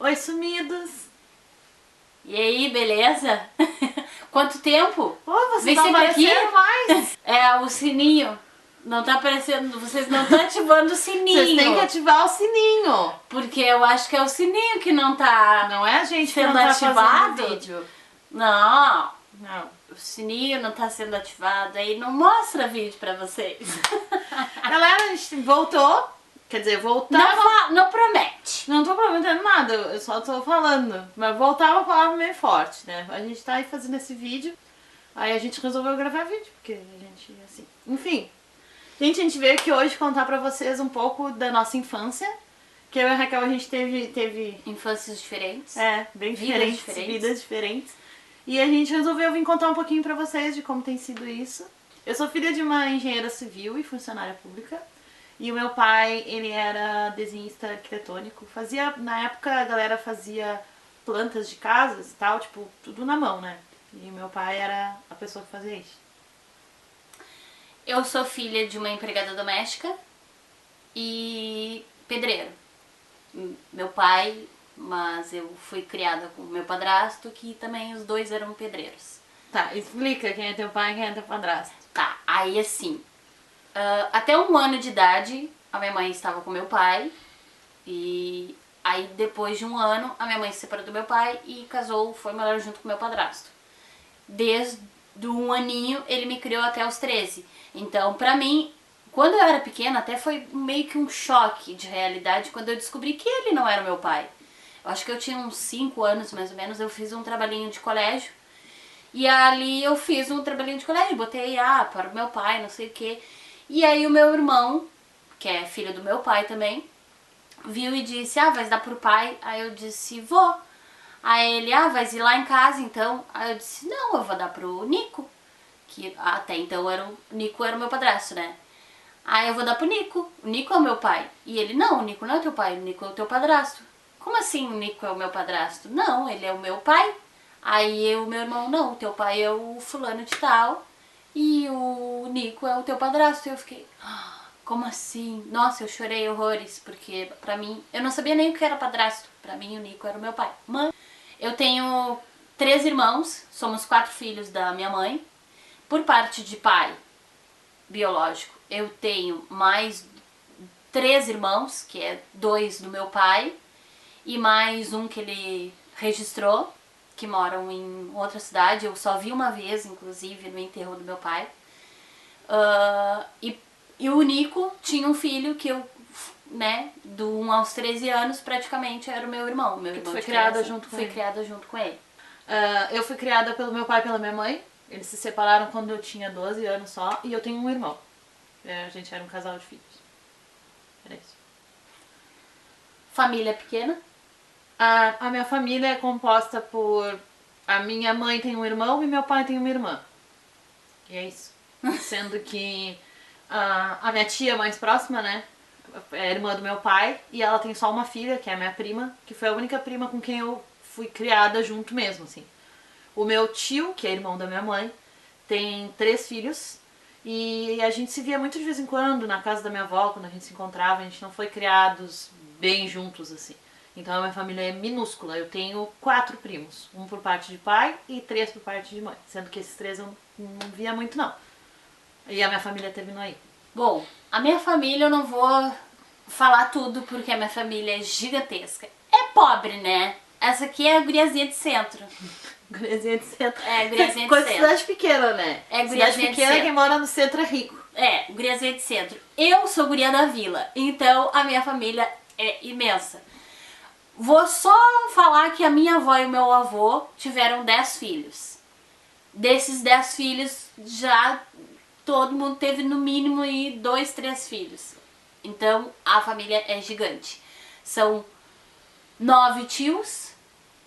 Oi, sumidos! E aí, beleza? Quanto tempo? Ô, vocês Vem não sempre aqui. apareceram mais! É, o sininho. Não tá aparecendo, vocês não estão ativando o sininho. Vocês têm que ativar o sininho! Porque eu acho que é o sininho que não tá Não é a gente que sendo não tá ativado. fazendo vídeo. Não, Não. o sininho não tá sendo ativado, aí não mostra vídeo pra vocês. Galera, a gente voltou. Quer dizer, voltar. Não promete. Não tô prometendo nada, eu só tô falando. Mas voltar é uma palavra meio forte, né? A gente tá aí fazendo esse vídeo. Aí a gente resolveu gravar vídeo, porque a gente, assim... Enfim. Gente, a gente veio aqui hoje contar pra vocês um pouco da nossa infância. Que eu e a Raquel, a gente teve... Infâncias diferentes. Bem Vidas diferentes, vidas diferentes. E a gente resolveu vir contar um pouquinho pra vocês de como tem sido isso. Eu sou filha de uma engenheira civil e funcionária pública. E o meu pai, ele era desenhista arquitetônico. Na época a galera fazia plantas de casas e tal, tipo, tudo na mão, né? E meu pai era a pessoa que fazia isso. Eu sou filha de uma empregada doméstica e pedreiro. Meu pai, mas eu fui criada com meu padrasto, que também os dois eram pedreiros. Tá, explica quem é teu pai e quem é teu padrasto. Tá, aí assim, até 1 ano de idade a minha mãe estava com meu pai e aí depois de 1 ano a minha mãe se separou do meu pai e casou, foi morar junto com meu padrasto. Desde 1 aninho ele me criou até os 13. Então pra mim, quando eu era pequena, até foi meio que um choque de realidade quando eu descobri que ele não era o meu pai. Eu acho que eu tinha uns 5 anos mais ou menos, eu fiz um trabalhinho de colégio. E ali eu fiz um trabalhinho de colégio, botei, para o meu pai, não sei o que. E aí o meu irmão, que é filho do meu pai também, viu e disse, vai dar pro pai? Aí eu disse, vou. Aí ele, vai ir lá em casa então? Aí eu disse, não, eu vou dar pro Nico. Que até então o Nico era o meu padrasto, né? Aí eu vou dar pro Nico. O Nico é o meu pai. E ele, não, o Nico não é teu pai, o Nico é o teu padrasto. Como assim o Nico é o meu padrasto? Não, ele é o meu pai. Aí o meu irmão, não, o teu pai é o fulano de tal e o Nico é o teu padrasto. E eu fiquei, como assim? Nossa, eu chorei horrores, porque pra mim, eu não sabia nem o que era padrasto. Pra mim o Nico era o meu pai. Mãe, eu tenho 3 irmãos, somos 4 filhos da minha mãe. Por parte de pai biológico, eu tenho mais 3 irmãos, que é 2 do meu pai, e mais um que ele registrou, que moram em outra cidade. Eu só vi uma vez, inclusive, no enterro do meu pai. E o Nico tinha um filho que eu, né, do 1 aos 13 anos, praticamente era o meu irmão. Meu irmão foi de criada criança. junto com Fui ele. criada junto com ele. Eu fui criada pelo meu pai e pela minha mãe. Eles se separaram quando eu tinha 12 anos só. E eu tenho um irmão. A gente era um casal de filhos. Era isso. Família pequena? A minha família é composta por... A minha mãe tem um irmão e meu pai tem uma irmã. E é isso. Sendo que a minha tia mais próxima, né, é irmã do meu pai. E ela tem só uma filha, que é a minha prima. Que foi a única prima com quem eu fui criada junto mesmo, assim. O meu tio, que é irmão da minha mãe, tem 3 filhos. E a gente se via muito de vez em quando na casa da minha avó, quando a gente se encontrava. A gente não foi criados bem juntos, assim. Então a minha família é minúscula. Eu tenho 4 primos. 1 por parte de pai e 3 por parte de mãe. Sendo que esses 3 eu não via muito, não. E a minha família terminou aí. Bom, a minha família eu não vou falar tudo porque a minha família é gigantesca. É pobre, né? Essa aqui é a guriazinha de centro. Guriazinha de centro. É, guriazinha de Coisa de centro. cidade pequena, né? É, Cidade guriazinha de pequena, centro. quem mora no centro é rico. É, guriazinha de centro. Eu sou guria da vila, então a minha família é imensa. Vou só falar que a minha avó e o meu avô tiveram 10 filhos. Desses 10 filhos, já todo mundo teve no mínimo aí 2, 3 filhos. Então a família é gigante. São 9 tios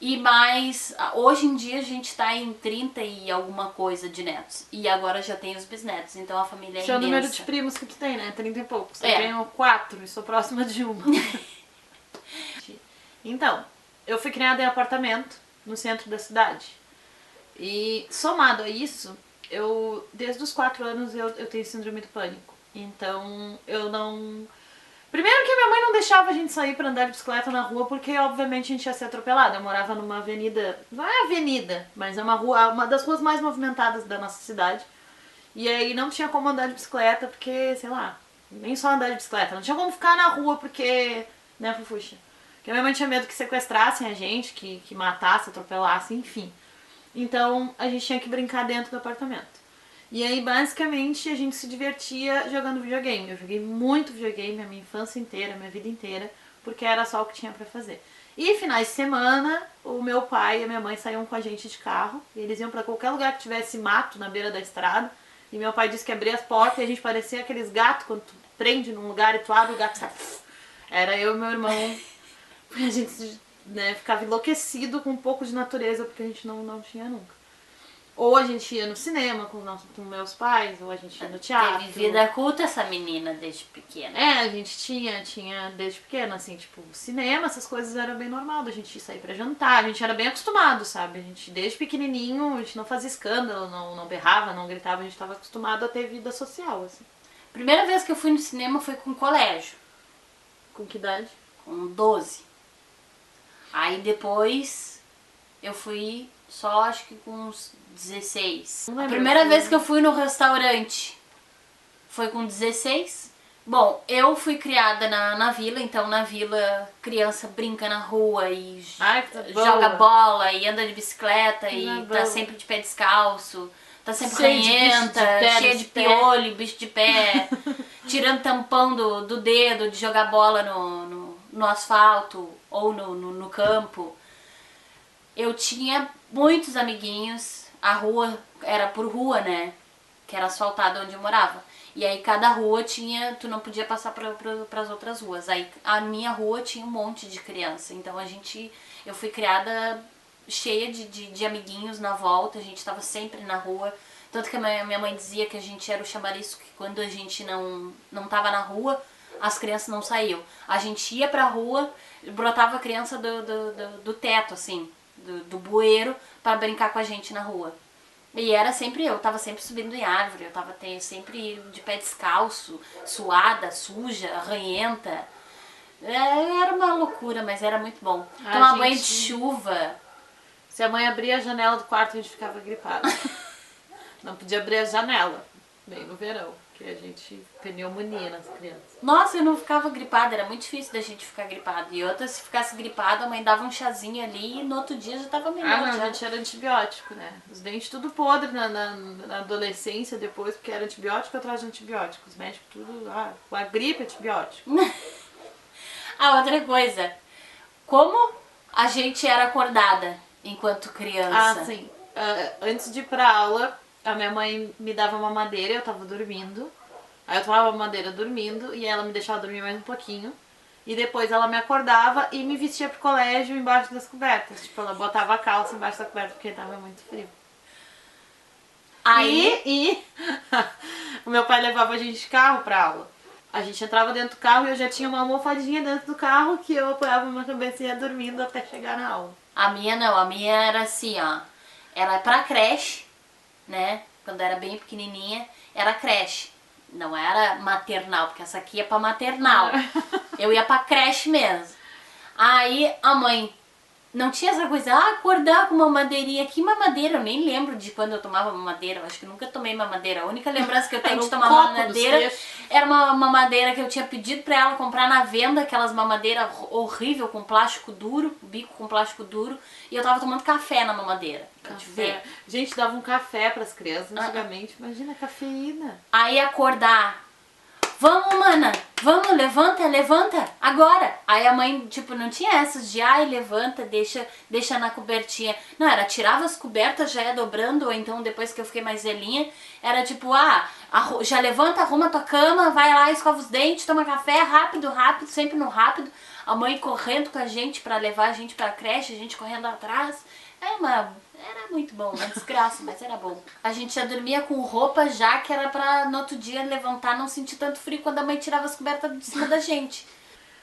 e mais... Hoje em dia a gente tá em 30 e alguma coisa de netos. E agora já tem os bisnetos, então a família é Esse é o imensa. número de primos que tu tem, né? 30 e poucos. Eu É. tenho 4 e sou próxima de uma. Então, eu fui criada em apartamento no centro da cidade. E somado a isso, desde os 4 anos eu tenho síndrome do pânico. Então eu não Primeiro que minha mãe não deixava a gente sair pra andar de bicicleta na rua, porque obviamente a gente ia ser atropelada. Eu morava numa avenida, não é avenida, mas é uma rua, uma das ruas mais movimentadas da nossa cidade. E aí não tinha como andar de bicicleta, porque, sei lá, nem só andar de bicicleta, não tinha como ficar na rua, porque, né, Fufuxa? Porque minha mãe tinha medo que sequestrassem a gente, que matassem, atropelassem, enfim. Então a gente tinha que brincar dentro do apartamento. E aí, basicamente, a gente se divertia jogando videogame. Eu joguei muito videogame a minha infância inteira, a minha vida inteira, porque era só o que tinha pra fazer. E finais de semana, o meu pai e a minha mãe saíam com a gente de carro. E eles iam pra qualquer lugar que tivesse mato na beira da estrada. E meu pai disse que abria as portas e a gente parecia aqueles gatos quando tu prende num lugar e tu abre o gato sai. Era eu e meu irmão. A gente, né, ficava enlouquecido com um pouco de natureza, porque a gente não tinha nunca. Ou a gente ia no cinema com meus pais, ou a gente ia no teatro. Teve vida culta essa menina desde pequena. É, a gente tinha desde pequena, assim, tipo, cinema, essas coisas era bem normal da gente sair pra jantar, a gente era bem acostumado, sabe? A gente, desde pequenininho, a gente não fazia escândalo, não berrava, não gritava, a gente tava acostumado a ter vida social, assim. Primeira vez que eu fui no cinema foi com colégio, Com que idade? com 12. Aí depois eu fui só acho que com uns 16. Não A lembro, primeira assim. vez que eu fui no restaurante foi com 16. Bom, eu fui criada na vila, então na vila criança brinca na rua e Ai, que coisa joga boa. bola e anda de bicicleta e Coisa tá boa. sempre de pé descalço, tá sempre Cheio de bicho ranhenta, de pé cheia nos de pés. piolho, bicho de pé, tirando tampão do dedo de jogar bola no asfalto ou no campo. Eu tinha muitos amiguinhos, a rua era por rua, né? Que era asfaltada onde eu morava. E aí cada rua tinha, tu não podia passar para as outras ruas. Aí a minha rua tinha um monte de criança. Então eu fui criada cheia de amiguinhos na volta, a gente estava sempre na rua. Tanto que a minha mãe dizia que a gente era o chamariz, que quando a gente não tava na rua, as crianças não saíam. A gente ia pra rua, brotava a criança do teto, assim, do bueiro, para brincar com a gente na rua. E era sempre eu tava sempre subindo em árvore, eu tava sempre de pé descalço, suada, suja, ranhenta. Era uma loucura, mas era muito bom. Tomar banho de chuva. Se a mãe abria a janela do quarto, a gente ficava gripada. Não podia abrir a janela, bem no verão, porque a gente pneumonia nas crianças. Nossa, eu não ficava gripada, era muito difícil da gente ficar gripada. E outra, se ficasse gripada, a mãe dava um chazinho ali e no outro dia já tava melhor. Ah, não, já. a gente era antibiótico, né? Os dentes tudo podre na adolescência, depois, porque era antibiótico atrás de antibiótico. Os médicos tudo, a gripe, antibiótico. Ah, outra coisa, como a gente era acordada enquanto criança? Ah, sim. Antes de ir pra aula, a minha mãe me dava mamadeira, eu tava dormindo. Aí eu tomava mamadeira dormindo e ela me deixava dormir mais um pouquinho. E depois ela me acordava e me vestia pro colégio embaixo das cobertas. Tipo, ela botava a calça embaixo da coberta porque tava muito frio. Aí, E o meu pai levava a gente de carro pra aula. A gente entrava dentro do carro e eu já tinha uma almofadinha dentro do carro que eu apoiava minha cabeça e ia dormindo até chegar na aula. a minha não, a minha era assim, ó. Ela é pra creche, né? Quando era bem pequenininha, era creche. Não era maternal, porque essa aqui é pra maternal. Eu ia pra creche mesmo. Aí a mãe não tinha essa coisa, acordar com uma madeirinha. Que mamadeira? Eu nem lembro de quando eu tomava mamadeira. Eu acho que eu nunca tomei mamadeira. A única lembrança que eu tenho Era de um tomar copo mamadeira dos peixes. era uma mamadeira que eu tinha pedido pra ela comprar na venda, aquelas mamadeiras horrível com plástico duro, bico com plástico duro, e eu tava tomando café na mamadeira. Pra te ver. Café. Gente, dava um café pras crianças antigamente. Imagina a cafeína. Aí acordar. Vamos, mana, vamos, levanta, agora. Aí a mãe, tipo, não tinha essas de, levanta, deixa na cobertinha. Não, era tirava as cobertas, já ia dobrando, ou então depois que eu fiquei mais velhinha, era tipo, já levanta, arruma tua cama, vai lá, escova os dentes, toma café, rápido, sempre no rápido. A mãe correndo com a gente pra levar a gente pra creche, a gente correndo atrás. Era muito bom, uma desgraça, mas era bom. A gente já dormia com roupa já que era pra no outro dia levantar, não sentir tanto frio quando a mãe tirava as cobertas de cima da gente.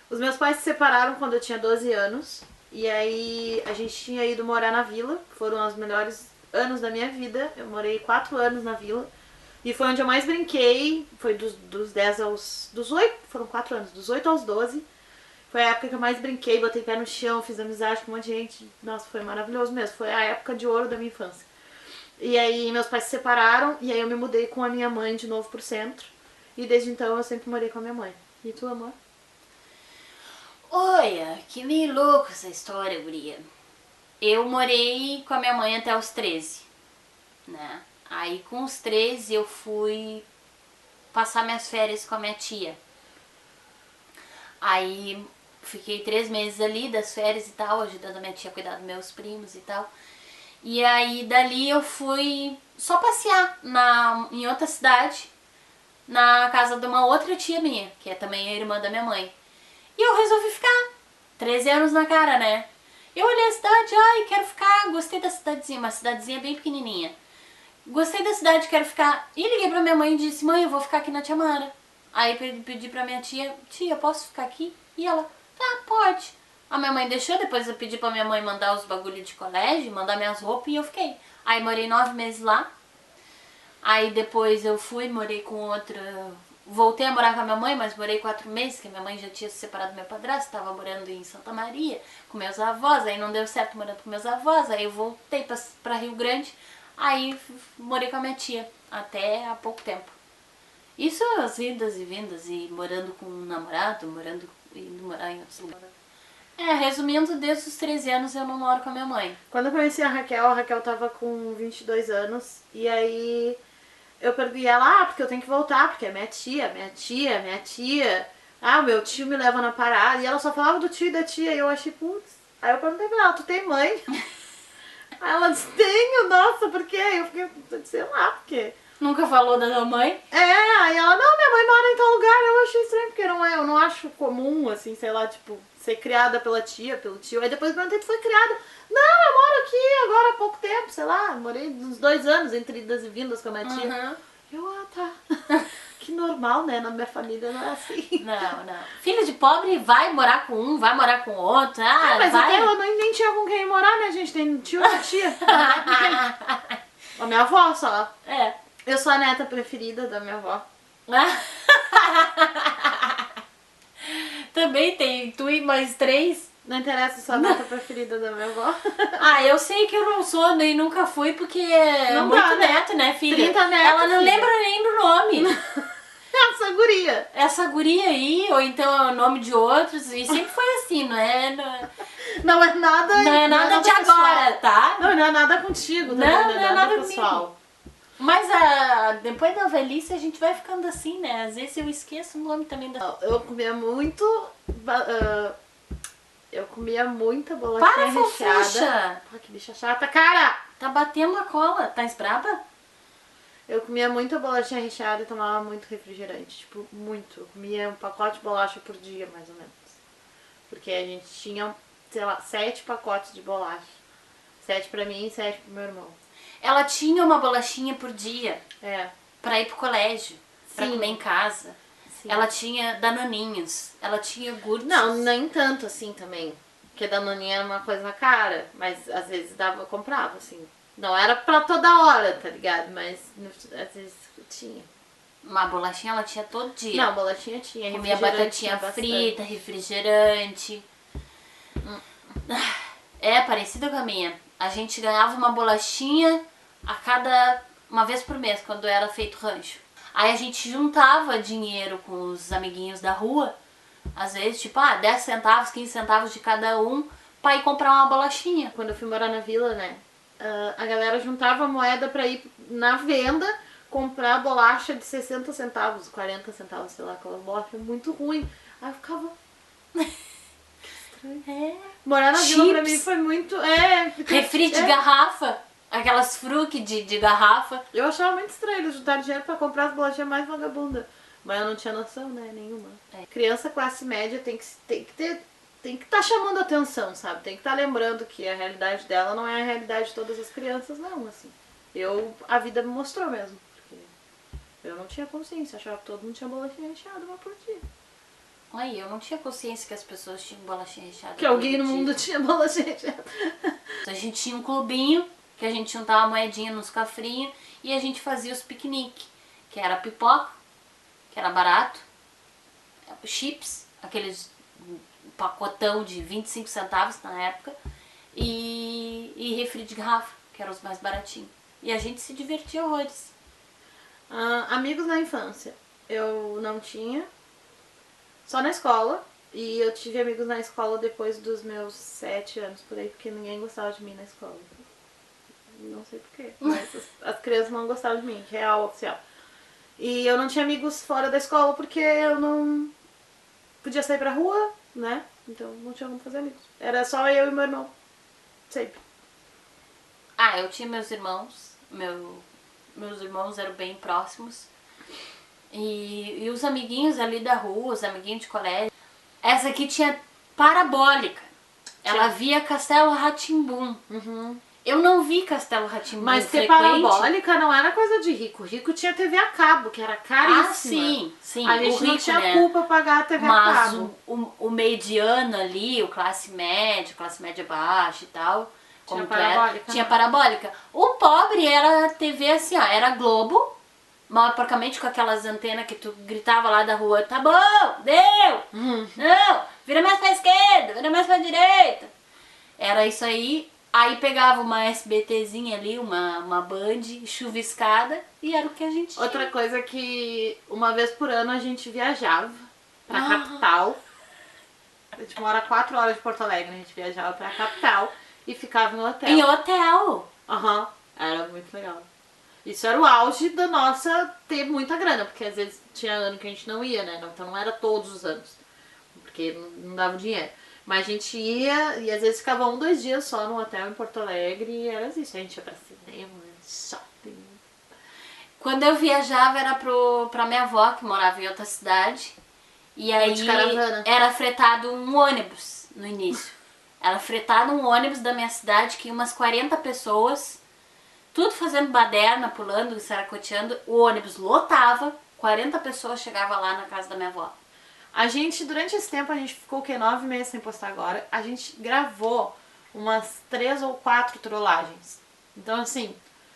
Os meus pais se separaram quando eu tinha 12 anos. E aí a gente tinha ido morar na vila. Foram os melhores anos da minha vida. Eu morei 4 anos na vila. E foi onde eu mais brinquei, foi dos 10 aos... dos 8, foram 4 anos, dos 8 aos 12. Foi a época que eu mais brinquei, botei pé no chão, fiz amizade com um monte de gente. Nossa, foi maravilhoso mesmo, foi a época de ouro da minha infância. E aí meus pais se separaram, e aí eu me mudei com a minha mãe de novo pro centro. E desde então eu sempre morei com a minha mãe. E tu, amor? Olha, que meio louco essa história, guria. Eu morei com a minha mãe até os 13, né? Aí com os 13 eu fui passar minhas férias com a minha tia. Aí fiquei 3 meses ali das férias e tal, ajudando a minha tia a cuidar dos meus primos e tal. E aí dali eu fui só passear em outra cidade, na casa de uma outra tia minha, que é também a irmã da minha mãe. E eu resolvi ficar. 13 anos na cara, né? Eu olhei a cidade, ai, quero ficar, gostei da cidadezinha, uma cidadezinha bem pequenininha. Gostei da cidade, quero ficar. E liguei pra minha mãe e disse, mãe, eu vou ficar aqui na Tia Mara. Aí pedi pra minha tia, tia, posso ficar aqui? E ela, tá, pode. A minha mãe deixou, depois eu pedi pra minha mãe mandar os bagulhos de colégio, mandar minhas roupas e eu fiquei. Aí morei 9 meses lá. Aí depois eu fui, morei com outra... Voltei a morar com a minha mãe, mas morei 4 meses, que a minha mãe já tinha se separado do meu padrasto, estava morando em Santa Maria com meus avós, aí não deu certo morando com meus avós, aí eu voltei pra Rio Grande, aí morei com a minha tia, até há pouco tempo. Isso as idas e vindas, e morando com um namorado, indo morar em outros lugares. Resumindo, desde os 13 anos eu não moro com a minha mãe. Quando eu conheci a Raquel tava com 22 anos, e aí eu perdi ela, porque eu tenho que voltar, porque é minha tia. Ah, o meu tio me leva na parada, e ela só falava do tio e da tia, e eu achei, putz. Aí eu perguntei pra ela, tu tem mãe? Aí ela disse, tenho, nossa, por quê? Eu fiquei, sei lá, por quê? Nunca falou da tua mãe? Aí ela, não, minha mãe mora em tal lugar. Eu achei estranho, porque eu não acho comum, assim, sei lá, tipo, ser criada pela tia, pelo tio. Aí depois eu perguntei, tu foi criada? Não, eu moro aqui agora há pouco tempo, sei lá, morei uns 2 anos entre idas e vindas com a minha tia. Uhum. Eu, tá. Que normal, né? Na minha família não é assim. Não. Filho de pobre vai morar com um, vai morar com outro. Mas vai. até ela nem tinha com quem morar, né, gente? Tem tio e tia. A minha avó só. Eu sou a neta preferida da minha avó. Também tem tu e mais 3. Não interessa, eu sou a neta preferida da minha avó. Eu sei que eu não sou, nem nunca fui, porque é Não muito dá, né? neto, né, filha? 30 netos, Ela não filha. lembra nem do nome. Essa guria. Essa guria aí, ou então é o nome de outros, e sempre foi assim, não é? Não é nada. Não é nada de pessoal. agora, tá? Não é nada contigo também, Não não é nada pessoal. Mas depois da velhice a gente vai ficando assim, né? Às vezes eu esqueço o nome também da... Eu comia muito. Eu comia muita bolachinha recheada. Fofuxa! Pô, que bicha chata, cara! Tá batendo a cola. Tá braba? Eu comia muita bolachinha recheada e tomava muito refrigerante. Tipo, muito. Eu comia um pacote de bolacha por dia, mais ou menos. Porque a gente tinha, sei lá, 7 pacotes de bolacha. 7 pra mim e 7 pro meu irmão. Ela tinha uma bolachinha por dia pra ir pro colégio, pra Sim. comer em casa. Sim. Ela tinha danoninhos, ela tinha iogurtes. Não, nem tanto assim também. Porque danoninha era uma coisa cara, mas às vezes eu comprava, assim. Não era pra toda hora, tá ligado? Mas às vezes tinha. Uma bolachinha ela tinha todo dia. Não, bolachinha tinha. Comia batatinha frita, refrigerante. É parecida com a minha. A gente ganhava uma bolachinha uma vez por mês, quando era feito rancho. Aí a gente juntava dinheiro com os amiguinhos da rua, às vezes, tipo, 10 centavos, 15 centavos de cada um, pra ir comprar uma bolachinha. Quando eu fui morar na vila, né, a galera juntava moeda pra ir na venda comprar bolacha de 60 centavos, 40 centavos, sei lá, aquela bolacha muito ruim. Aí eu ficava... Morar na vila pra mim foi muito... Refri de garrafa. Aquelas fruque de garrafa. Eu achava muito estranho eles juntarem dinheiro pra comprar as bolachinhas mais vagabundas. Mas eu não tinha noção, né? Nenhuma. Criança classe média tem que estar chamando atenção, sabe? Tem que estar lembrando que a realidade dela não é a realidade de todas as crianças, não, assim. A vida me mostrou mesmo. Porque eu não tinha consciência, achava que todo mundo tinha bolachinha recheada uma por dia. Aí, eu não tinha consciência que as pessoas tinham bolachinha recheada. Que alguém no mundo tinha bolachinha recheada. A gente tinha um clubinho, que a gente juntava moedinha nos cafrinhos e a gente fazia os piqueniques. que era pipoca, que era barato, chips, aqueles pacotão de 25 centavos na época, e refri de garrafa, que eram os mais baratinhos. E a gente se divertia horrores. Amigos na infância, eu não tinha, só na escola. E eu tive amigos na escola depois dos meus 7 anos, por aí, porque ninguém gostava de mim na escola. Não sei porquê, mas as crianças não gostavam de mim, real, oficial. E eu não tinha amigos fora da escola porque eu não podia sair pra rua, né? Então não tinha como fazer amigos. Era só eu e meu irmão, sempre. Eu tinha meus irmãos, meus irmãos eram bem próximos. E os amiguinhos ali da rua, os amiguinhos de colégio. Essa aqui tinha parabólica. Ela via Castelo Rá-Tim-Bum. Eu não vi Castelo Rá-Tim-Bum Mas ter frequente. parabólica não era coisa de rico. Rico tinha TV a cabo, que era caríssima. Sim. A gente o rico, não tinha né? culpa pagar a TV a Mas cabo. o mediano ali, o classe média baixa e tal, Tinha parabólica, tinha né? parabólica. O pobre era TV assim, ó, era Globo, mal porcamente com aquelas antenas que tu gritava lá da rua, tá bom, deu, não, vira mais pra esquerda, vira mais pra direita. Era isso aí. Aí pegava uma SBTzinha ali, uma Band chuviscada, e era o que a gente tinha. Outra coisa que uma vez por ano a gente viajava pra capital. A gente mora 4 horas de Porto Alegre, a gente viajava pra capital e ficava no hotel. Em hotel. Era muito legal. Isso era o auge da nossa ter muita grana, porque às vezes tinha ano que a gente não ia, né? Então não era todos os anos, porque não dava dinheiro. Mas a gente ia e às vezes ficava 1, 2 dias só no hotel em Porto Alegre e era isso. A gente ia pra cinema, shopping. Quando eu viajava era pra minha avó, que morava em outra cidade. E aí de caravana. era fretado um ônibus no início. Era fretado um ônibus da minha cidade que ia umas 40 pessoas, tudo fazendo baderna, pulando, saracoteando. O ônibus lotava, 40 pessoas chegavam lá na casa da minha avó. A gente, durante esse tempo, a gente ficou o quê? 9 meses sem postar agora. A gente gravou umas 3 ou 4 trollagens. Então, assim,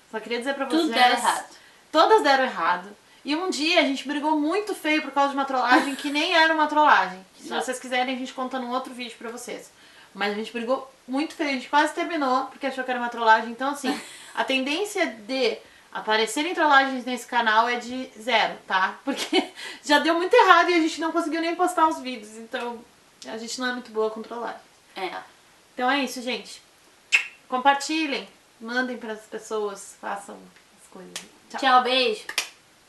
só queria dizer pra vocês... Tudo deram errado. Todas deram errado. E um dia a gente brigou muito feio por causa de uma trollagem que nem era uma trollagem. Se vocês quiserem, a gente conta num outro vídeo pra vocês. Mas a gente brigou muito feio, a gente quase terminou porque achou que era uma trollagem. Então, assim, a tendência de aparecerem trollagens nesse canal é de 0, tá? Porque já deu muito errado e a gente não conseguiu nem postar os vídeos. Então, a gente não é muito boa com trollagem. Então é isso, gente. Compartilhem, mandem para as pessoas, façam as coisas. Tchau, beijo.